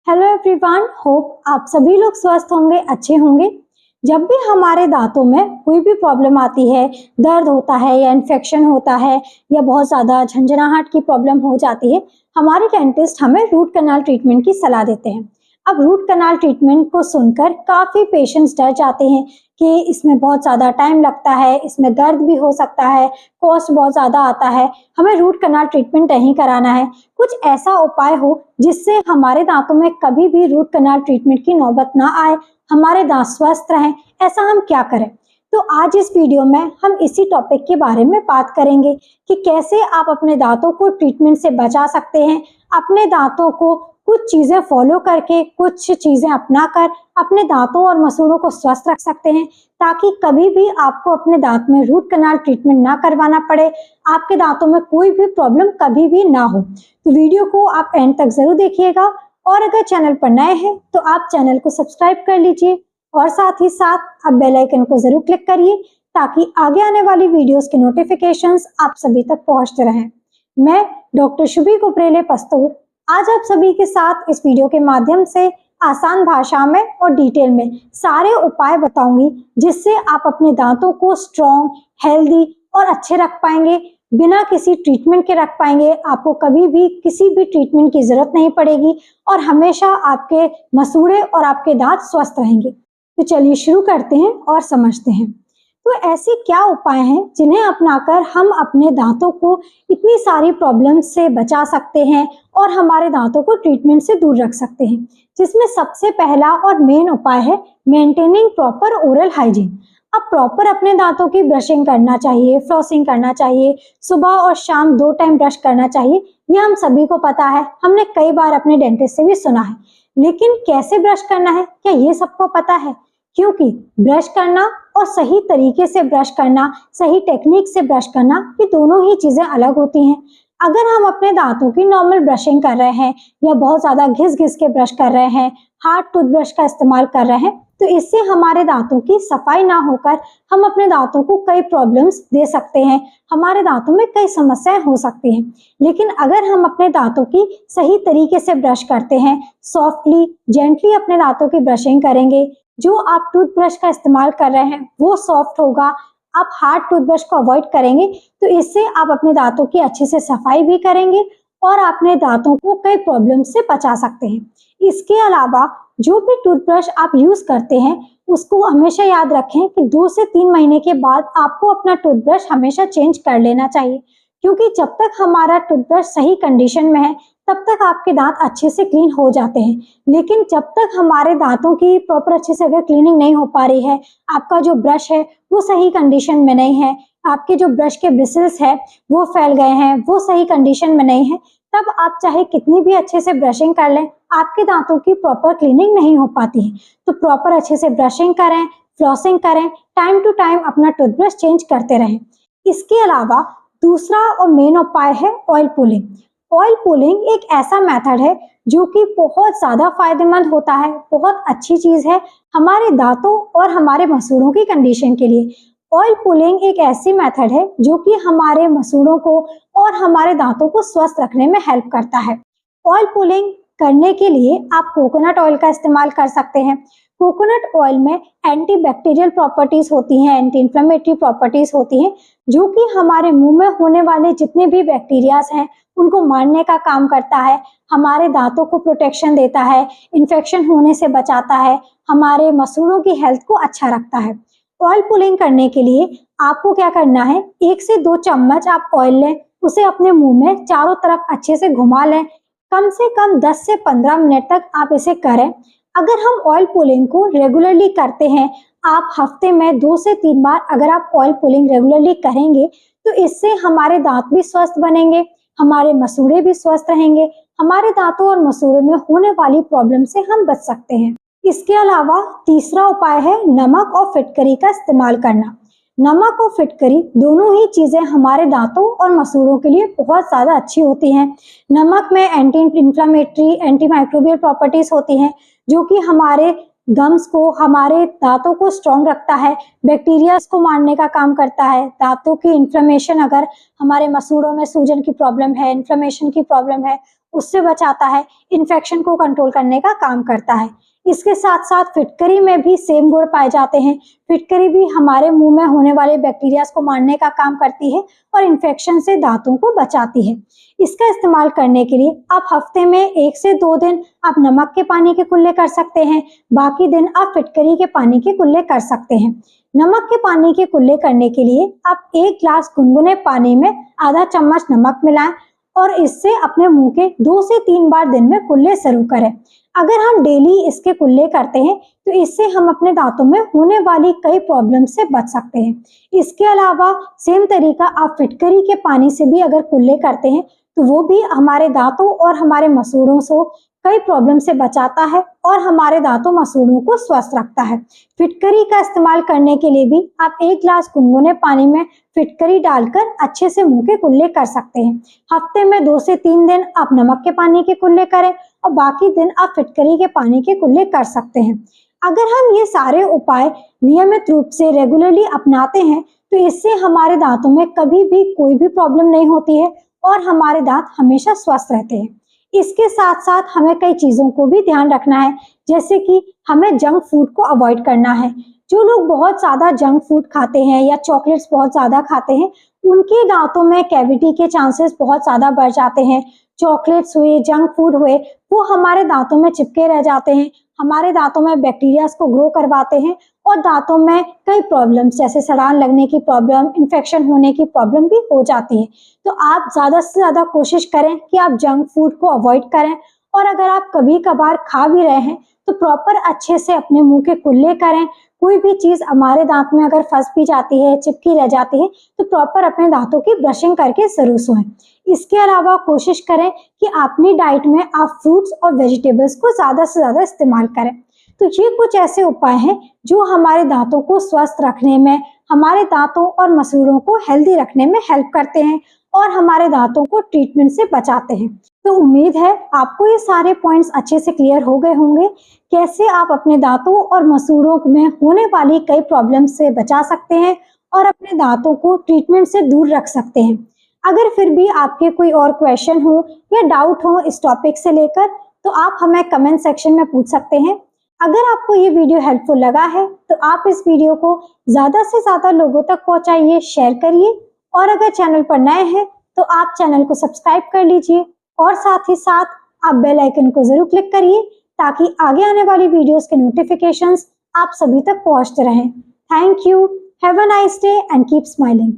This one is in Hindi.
हेलो एवरीवन, होप आप सभी लोग स्वस्थ होंगे, अच्छे होंगे। जब भी हमारे दांतों में कोई भी प्रॉब्लम आती है, दर्द होता है या इन्फेक्शन होता है या बहुत ज़्यादा झंझनाहट की प्रॉब्लम हो जाती है, हमारे डेंटिस्ट हमें रूट कैनाल ट्रीटमेंट की सलाह देते हैं। अब रूट कैनाल ट्रीटमेंट को सुनकर काफ़ी पेशेंट्स डर जाते हैं कि इसमें बहुत ज़्यादा टाइम लगता है, इसमें दर्द भी हो सकता है, कॉस्ट बहुत ज़्यादा आता है, हमें रूट कैनाल ट्रीटमेंट नहीं कराना है। कुछ ऐसा उपाय हो जिससे हमारे दांतों में कभी भी रूट कैनाल ट्रीटमेंट की नौबत ना आए, हमारे दांत स्वस्थ रहें, ऐसा हम क्या करें? तो आज इस वीडियो में हम इसी टॉपिक के बारे में बात करेंगे कि कैसे आप अपने दांतों को ट्रीटमेंट से बचा सकते हैं, अपने दांतों को कुछ चीजें फॉलो करके, कुछ चीजें अपनाकर अपने दांतों और मसूड़ों को स्वस्थ रख सकते हैं, ताकि कभी भी आपको अपने दांत में रूट कैनाल ट्रीटमेंट ना करवाना पड़े, आपके दांतों में कोई भी प्रॉब्लम कभी भी ना हो। तो वीडियो को आप एंड तक जरूर देखिएगा और अगर चैनल पर नए हैं तो आप चैनल को सब्सक्राइब कर लीजिए और साथ ही साथ आप बेल आइकन को जरूर क्लिक करिए ताकि आगे आने वाली वीडियोस के नोटिफिकेशंस आप सभी तक पहुंचते रहें। मैं डॉक्टर शुभी कुपरेले पस्तूर आज आप सभी के साथ इस वीडियो के माध्यम से आसान भाषा में और डिटेल में सारे उपाय बताऊंगी जिससे आप अपने दांतों को स्ट्रॉन्ग, हेल्दी और अच्छे रख पाएंगे, बिना किसी ट्रीटमेंट के रख पाएंगे। आपको कभी भी किसी भी ट्रीटमेंट की जरूरत नहीं पड़ेगी और हमेशा आपके मसूड़े और आपके दांत स्वस्थ रहेंगे। तो चलिए शुरू करते हैं और समझते हैं। तो ऐसे क्या उपाय हैं जिन्हें अपनाकर हम अपने दांतों को इतनी सारी प्रॉब्लम से बचा सकते हैं और हमारे दांतों को ट्रीटमेंट से दूर रख सकते हैं, जिसमें सबसे पहला और मेन उपाय है मेंटेनिंग प्रॉपर ओरल हाइजीन। अब प्रॉपर अपने दांतों की ब्रशिंग करना चाहिए, फ्लॉसिंग करना चाहिए, सुबह और शाम 2 टाइम ब्रश करना चाहिए। ये हम सभी को पता है, हमने कई बार अपने डेंटिस्ट से भी सुना है। लेकिन कैसे ब्रश करना है, क्या ये सबको पता है? क्योंकि ब्रश करना और सही तरीके से ब्रश करना, सही टेक्निक से ब्रश करना, ये दोनों ही चीजें अलग होती हैं। अगर हम अपने दांतों की नॉर्मल ब्रशिंग कर रहे हैं या बहुत ज्यादा घिस घिस के ब्रश कर रहे हैं, हार्ड टूथब्रश का इस्तेमाल कर रहे हैं, तो इससे हमारे दांतों की सफाई ना होकर हम अपने दांतों को कई प्रॉब्लम्स दे सकते हैं, हमारे दांतों में कई समस्याएं हो सकती हैं। लेकिन अगर हम अपने दांतों की सही तरीके से ब्रश करते हैं, सॉफ्टली, जेंटली अपने दांतों की ब्रशिंग करेंगे, जो आप टूथब्रश का इस्तेमाल कर रहे हैं वो सॉफ्ट होगा, आप हार्ड टूथब्रश को अवॉइड करेंगे, तो इससे आप अपने दांतों की अच्छे से सफाई भी करेंगे और अपने दांतों को कई प्रॉब्लम से बचा सकते हैं। इसके अलावा जो भी टूथब्रश आप यूज करते हैं उसको हमेशा याद रखें कि 2 से 3 महीने के बाद आपको अपना टूथब्रश हमेशा चेंज कर लेना चाहिए, क्योंकि जब तक हमारा टूथब्रश सही कंडीशन में है तब तक आपके दांत अच्छे से क्लीन हो जाते हैं। लेकिन जब तक हमारे दांतों की प्रॉपर अच्छे से अगर क्लीनिंग नहीं हो पा रही है, आपका जो ब्रश है वो सही कंडीशन में नहीं है, आपके जो ब्रश के ब्रिसल्स है वो फैल गए हैं, वो सही कंडीशन में नहीं है, तब आप चाहे कितनी भी अच्छे से ब्रशिंग कर लें, आपके दांतों की प्रॉपर क्लीनिंग नहीं हो पाती है। तो प्रॉपर अच्छे से ब्रशिंग करें, फ्लॉसिंग करें, टाइम टू टाइम अपना टूथब्रश चेंज करते रहें। इसके अलावा दूसरा और मेन उपाय है ऑयल पुलिंग। ऑयल पुलिंग एक ऐसा मेथड है जो कि बहुत ज्यादा फायदेमंद होता है, बहुत अच्छी चीज है हमारे दांतों और हमारे मसूड़ों की कंडीशन के लिए। ऑयल पुलिंग एक ऐसी मेथड है जो कि हमारे मसूड़ों को और हमारे दांतों को स्वस्थ रखने में हेल्प करता है। ऑयल पुलिंग करने के लिए आप कोकोनट ऑयल का इस्तेमाल कर सकते हैं। कोकोनट ऑयल में एंटीबैक्टीरियल प्रॉपर्टीज होती हैं, एंटी इंफ्लेमेटरी प्रॉपर्टीज होती हैं, जो कि हमारे मुंह में होने वाले जितने भी बैक्टीरियाज हैं उनको मारने का काम करता है, हमारे दांतों को प्रोटेक्शन देता है, इन्फेक्शन होने से बचाता है, हमारे मसूड़ों की हेल्थ को अच्छा रखता है। ऑयल पुलिंग करने के लिए आपको क्या करना है, 1 से 2 चम्मच आप ऑयल लें, उसे अपने मुंह में चारों तरफ अच्छे से घुमा लें। कम से कम 10 से 15 मिनट तक आप इसे करें। अगर हम ऑयल पुलिंग को रेगुलरली करते हैं, आप हफ्ते में 2 से 3 बार अगर आप ऑयल पुलिंग रेगुलरली करेंगे, तो इससे हमारे दांत भी स्वस्थ बनेंगे, हमारे मसूड़े भी स्वस्थ रहेंगे, हमारे दांतों और मसूड़े में होने वाली प्रॉब्लम से हम बच सकते हैं। इसके अलावा तीसरा उपाय है नमक और फिटकरी का इस्तेमाल करना। नमक और फिटकरी दोनों ही चीजें हमारे दांतों और मसूड़ों के लिए बहुत ज्यादा अच्छी होती हैं। नमक में anti inflammatory, anti microbial properties होती हैं, जो कि हमारे गम्स को, हमारे दांतों को स्ट्रॉन्ग रखता है, बैक्टीरिया को मारने का काम करता है। दांतों की इन्फ्लेमेशन, अगर हमारे मसूड़ों में सूजन की प्रॉब्लम है, इन्फ्लेमेशन की प्रॉब्लम है, उससे बचाता है, इन्फेक्शन को कंट्रोल करने का काम करता है। इसके साथ साथ फिटकरी में भी सेम गुण पाए जाते हैं। फिटकरी भी हमारे मुंह में होने वाले बैक्टीरिया को मारने का काम करती है और इन्फेक्शन से दांतों को बचाती है। इसका इस्तेमाल करने के लिए आप हफ्ते में 1 से 2 दिन आप नमक के पानी के कुल्ले कर सकते हैं, बाकी दिन आप फिटकरी के पानी के कुल्ले कर सकते हैं। नमक के पानी के कुल्ले करने के लिए आप 1 ग्लास गुनगुने पानी में आधा चम्मच नमक मिलाएं और इससे अपने मुंह के 2 से 3 बार दिन में कुल्ले जरूर करें। अगर हम डेली इसके कुल्ले करते हैं तो इससे हम अपने दांतों में होने वाली कई प्रॉब्लम से बच सकते हैं। इसके अलावा सेम तरीका आप फिटकरी के पानी से भी अगर कुल्ले करते हैं तो वो भी हमारे दांतों और हमारे मसूड़ों से कई प्रॉब्लम से बचाता है और हमारे दांतों मसूड़ों को स्वस्थ रखता है। फिटकरी का इस्तेमाल करने के लिए भी आप 1 ग्लास गुनगुने पानी में फिटकरी डालकर अच्छे से मुंह के कुल्ले कर सकते हैं। हफ्ते में 2 से 3 दिन आप नमक के पानी के कुल्ले करें और बाकी दिन आप फिटकरी के पानी के कुल्ले कर सकते हैं। अगर हम ये सारे उपाय नियमित रूप से रेगुलरली अपनाते हैं तो इससे हमारे दांतों में कभी भी कोई भी प्रॉब्लम नहीं होती है और हमारे दांत हमेशा स्वस्थ रहते हैं। इसके साथ साथ हमें कई चीजों को भी ध्यान रखना है, जैसे कि हमें जंक फूड को अवॉइड करना है। जो लोग बहुत ज्यादा जंक फूड खाते हैं या चॉकलेट्स बहुत ज्यादा खाते हैं, उनके दांतों में कैविटी के चांसेस बहुत ज्यादा बढ़ जाते हैं। चॉकलेट्स हुए, जंक फूड हुए, वो हमारे दांतों में चिपके रह जाते हैं, हमारे दांतों में बैक्टीरिया को ग्रो करवाते हैं और दांतों में कई प्रॉब्लम्स जैसे सड़ान लगने की प्रॉब्लम, इन्फेक्शन होने की प्रॉब्लम भी हो जाती है। तो आप ज्यादा से ज्यादा कोशिश करें कि आप जंक फूड को अवॉइड करें और अगर आप कभी कभार खा भी रहे हैं तो प्रॉपर अच्छे से अपने मुंह के कुल्ले करें। कोई भी चीज हमारे दांत में अगर फंस भी जाती है, चिपकी रह जाती है, तो प्रॉपर अपने दांतों की ब्रशिंग करके जरूर सोएं। इसके अलावा कोशिश करें कि अपनी डाइट में आप फ्रूट्स और वेजिटेबल्स को ज्यादा से ज्यादा इस्तेमाल करें। तो ये कुछ ऐसे उपाय हैं जो हमारे दांतों को स्वस्थ रखने में, हमारे दांतों और मसूड़ों को हेल्दी रखने में हेल्प करते हैं और हमारे दांतों को ट्रीटमेंट से बचाते हैं। तो उम्मीद है आपको ये सारे पॉइंट्स अच्छे से क्लियर हो गए होंगे, कैसे आप अपने दांतों और मसूड़ों में होने वाली कई प्रॉब्लम से बचा सकते हैं और अपने दांतों को ट्रीटमेंट से दूर रख सकते हैं। अगर फिर भी आपके कोई और क्वेश्चन हो या डाउट हो इस टॉपिक से लेकर तो आप हमें कमेंट सेक्शन में पूछ सकते हैं। अगर आपको ये वीडियो हेल्पफुल लगा है तो आप इस वीडियो को ज्यादा से ज्यादा लोगों तक पहुंचाइए, शेयर करिए और अगर चैनल पर नए हैं तो आप चैनल को सब्सक्राइब कर लीजिए और साथ ही साथ आप बेल आइकन को जरूर क्लिक करिए ताकि आगे आने वाली वीडियोस के नोटिफिकेशंस आप सभी तक पहुंचते रहें। Thank you, have a nice day and keep smiling.